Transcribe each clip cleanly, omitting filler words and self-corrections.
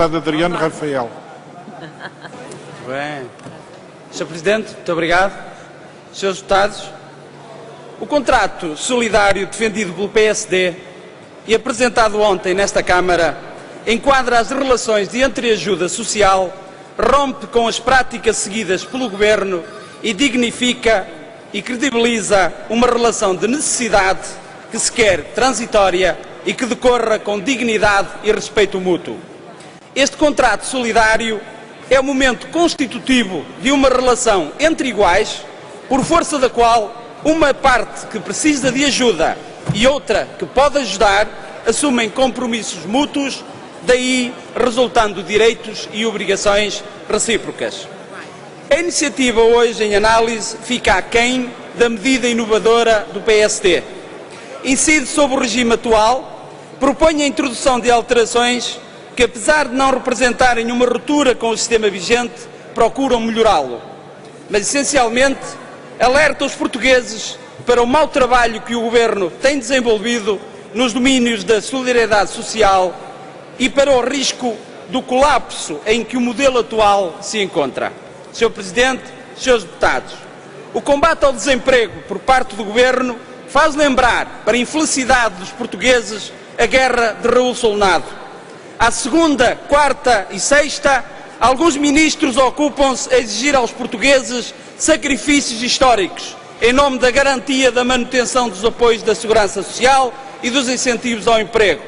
deputado Adriano Rafael. Bem. Sr. Presidente, muito obrigado. Srs. deputados, o contrato solidário defendido pelo PSD e apresentado ontem nesta Câmara enquadra as relações de entreajuda social, rompe com as práticas seguidas pelo Governo e dignifica e credibiliza uma relação de necessidade que se quer transitória e que decorra com dignidade e respeito mútuo. Este contrato solidário é o momento constitutivo de uma relação entre iguais, por força da qual uma parte que precisa de ajuda e outra que pode ajudar assumem compromissos mútuos, daí resultando direitos e obrigações recíprocas. A iniciativa hoje em análise fica aquém da medida inovadora do PSD. Incide sobre o regime atual, propõe a introdução de alterações que, apesar de não representarem uma ruptura com o sistema vigente, procuram melhorá-lo. Mas, essencialmente, alerta os portugueses para o mau trabalho que o Governo tem desenvolvido nos domínios da solidariedade social e para o risco do colapso em que o modelo atual se encontra. Sr. Presidente, Srs. deputados, o combate ao desemprego por parte do Governo faz lembrar, para a infelicidade dos portugueses, a guerra de Raul Solnado. À segunda, quarta e sexta, alguns ministros ocupam-se a exigir aos portugueses sacrifícios históricos em nome da garantia da manutenção dos apoios da segurança social e dos incentivos ao emprego,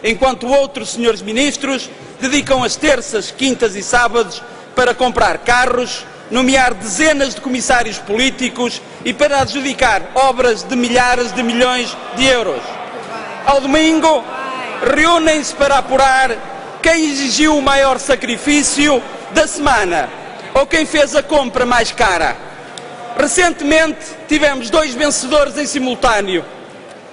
enquanto outros senhores ministros dedicam as terças, quintas e sábados para comprar carros, nomear dezenas de comissários políticos e para adjudicar obras de milhares de milhões de euros. Ao domingo, reúnem-se para apurar quem exigiu o maior sacrifício da semana ou quem fez a compra mais cara. Recentemente tivemos dois vencedores em simultâneo.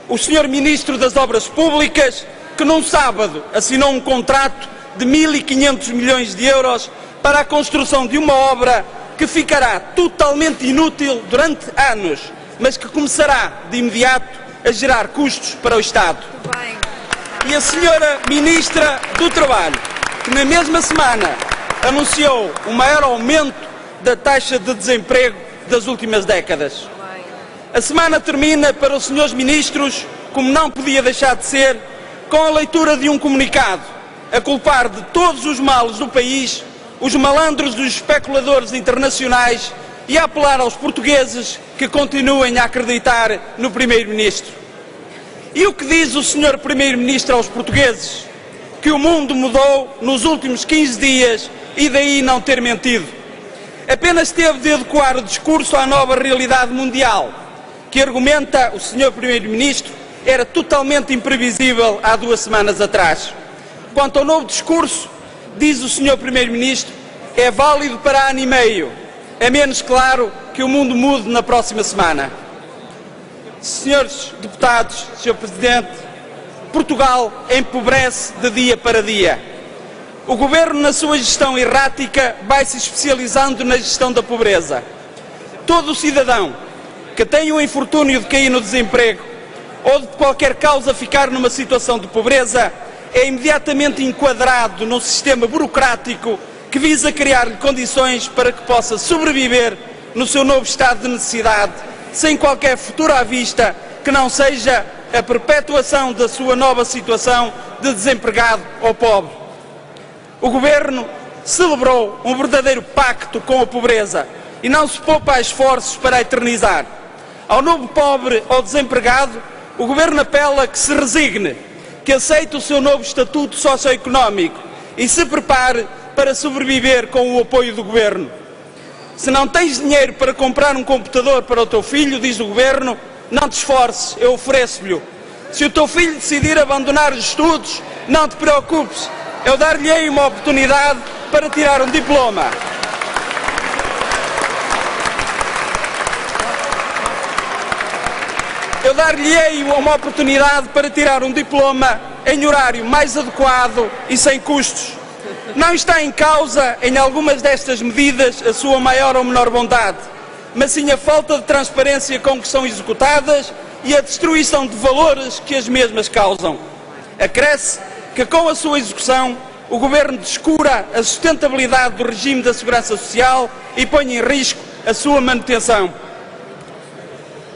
O Sr. Ministro das Obras Públicas, que num sábado assinou um contrato de 1.500 milhões de euros para a construção de uma obra que ficará totalmente inútil durante anos, mas que começará de imediato a gerar custos para o Estado. E a Sra. Ministra do Trabalho, que na mesma semana anunciou o maior aumento da taxa de desemprego das últimas décadas. A semana termina para os Srs. Ministros, como não podia deixar de ser, com a leitura de um comunicado a culpar de todos os males do país os malandros dos especuladores internacionais e a apelar aos portugueses que continuem a acreditar no Primeiro-Ministro. E o que diz o Sr. Primeiro-Ministro aos portugueses? Que o mundo mudou nos últimos 15 dias e daí não ter mentido. Apenas teve de adequar o discurso à nova realidade mundial, que argumenta o Sr. Primeiro-Ministro era totalmente imprevisível há 2 semanas atrás. Quanto ao novo discurso, diz o Sr. Primeiro-Ministro, é válido para ano e meio, a menos claro que o mundo mude na próxima semana. Senhores deputados, Sr. Presidente, Portugal empobrece de dia para dia. O Governo, na sua gestão errática, vai se especializando na gestão da pobreza. Todo cidadão que tenha o infortúnio de cair no desemprego ou de qualquer causa ficar numa situação de pobreza é imediatamente enquadrado num sistema burocrático que visa criar-lhe condições para que possa sobreviver no seu novo estado de necessidade, sem qualquer futuro à vista que não seja a perpetuação da sua nova situação de desempregado ou pobre. O Governo celebrou um verdadeiro pacto com a pobreza e não se poupa a esforços para a eternizar. Ao novo pobre ou desempregado, o Governo apela que se resigne, que aceite o seu novo estatuto socioeconómico e se prepare para sobreviver com o apoio do Governo. Se não tens dinheiro para comprar um computador para o teu filho, diz o Governo, não te esforces, eu ofereço-lhe. Se o teu filho decidir abandonar os estudos, não te preocupes, eu dar-lhe-ei uma oportunidade para tirar um diploma. Eu dar-lhe-ei uma oportunidade para tirar um diploma em horário mais adequado e sem custos. Não está em causa, em algumas destas medidas, a sua maior ou menor bondade, mas sim a falta de transparência com que são executadas e a destruição de valores que as mesmas causam. Acresce que com a sua execução o Governo descura a sustentabilidade do regime da Segurança Social e põe em risco a sua manutenção.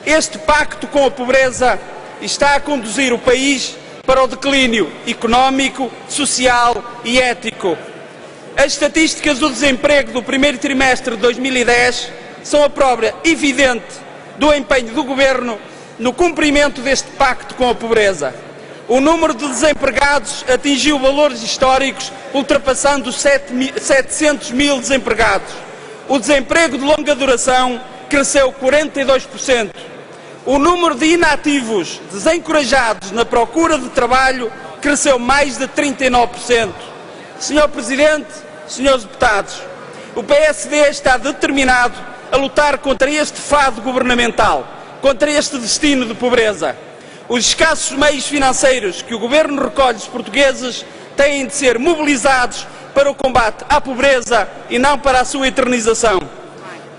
Este pacto com a pobreza está a conduzir o país para o declínio económico, social e ético. As estatísticas do desemprego do primeiro trimestre de 2010 são a prova evidente do empenho do Governo no cumprimento deste pacto com a pobreza. O número de desempregados atingiu valores históricos, ultrapassando os 700 mil desempregados. O desemprego de longa duração cresceu 42%. O número de inativos desencorajados na procura de trabalho cresceu mais de 39%. Senhor Presidente, senhores deputados, o PSD está determinado a lutar contra este fado governamental, contra este destino de pobreza. Os escassos meios financeiros que o Governo recolhe dos portugueses têm de ser mobilizados para o combate à pobreza e não para a sua eternização.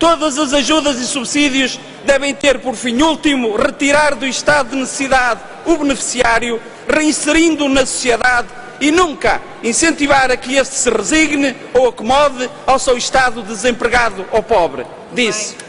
Todas as ajudas e subsídios devem ter por fim último retirar do estado de necessidade o beneficiário, reinserindo-o na sociedade e nunca incentivar a que este se resigne ou acomode ao seu estado de desempregado ou pobre. Disse.